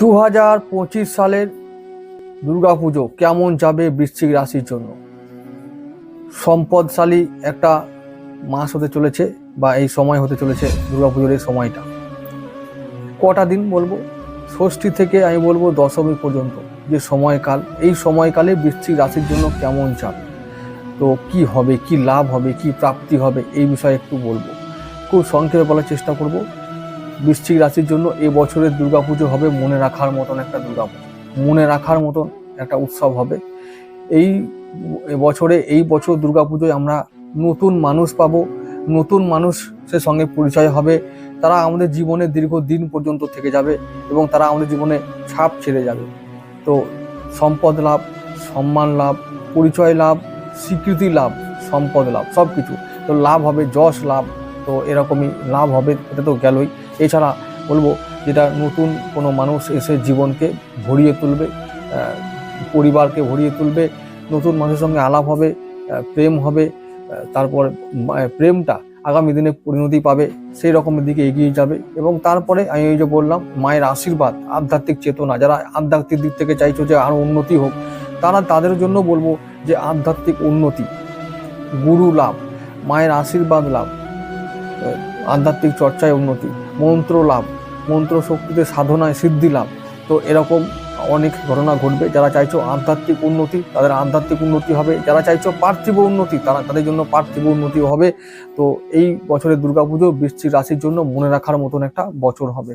2025 সালের দুর্গাপুজো কেমন যাবে বৃশ্চিক রাশির জন্য। সম্পদশালী একটা মাস হতে চলেছে বা এই সময় হতে চলেছে দুর্গাপুজোর এই সময়টা। কটা দিন বলবো, ষষ্ঠী থেকে আমি বলবো দশমী পর্যন্ত যে সময়কাল, এই সময়কালে বৃশ্চিক রাশির জন্য কেমন যাবে, তো কি হবে, কি লাভ হবে, কি প্রাপ্তি হবে, এই বিষয়ে একটু বলবো। খুব সংক্ষেপে বলার চেষ্টা করব। বৃশ্চিক রাশির জন্য এবছরের দুর্গাপুজো হবে মনে রাখার মতন একটা দুর্গাপুজো, মনে রাখার মতন একটা উৎসব হবে। এই বছর দুর্গাপুজোয় আমরা নতুন মানুষ পাবো, নতুন মানুষের সঙ্গে পরিচয় হবে। তারা আমাদের জীবনে দীর্ঘদিন পর্যন্ত থেকে যাবে এবং তারা আমাদের জীবনে ছাপ ছেড়ে যাবে। তো সম্পদ লাভ, সম্মান লাভ, পরিচয় লাভ, স্বীকৃতি লাভ, সম্পদ লাভ, সব কিছু তো লাভ হবে, যশ লাভ, তো এরকমই লাভ হবে। এটা তো গেলই। এছাড়া বলবো, যেটা নতুন কোনো মানুষ এসে জীবনকে ভরিয়ে তুলবে, পরিবারকে ভরিয়ে তুলবে, নতুন মানুষের সঙ্গে আলাপ হবে, প্রেম হবে, তারপর প্রেমটা আগামী দিনে পরিণতি পাবে, সেই রকমের দিকে এগিয়ে যাবে। এবং তারপরে আমি এই যে বললাম, মায়ের আশীর্বাদ, আধ্যাত্মিক চেতনা, যারা আধ্যাত্মিক দিক থেকে চাইছো যে আরও উন্নতি হোক, তাদের জন্য বলবো যে আধ্যাত্মিক উন্নতি, গুরু লাভ, মায়ের আশীর্বাদ লাভ, আধ্যাত্মিক চর্চায় উন্নতি, মন্ত্র লাভ, মন্ত্র শক্তিতে সাধনায় সিদ্ধি লাভ, তো এরকম অনেক ঘটনা ঘটবে। যারা চাইছো আধ্যাত্মিক উন্নতি, তাদের আধ্যাত্মিক উন্নতি হবে। যারা চাইছো পার্থিব উন্নতি, তাদের জন্য পার্থিব উন্নতিও হবে। তো এই বছরের দুর্গাপুজো বৃশ্চিক রাশির জন্য মনে রাখার মতন একটা বছর হবে।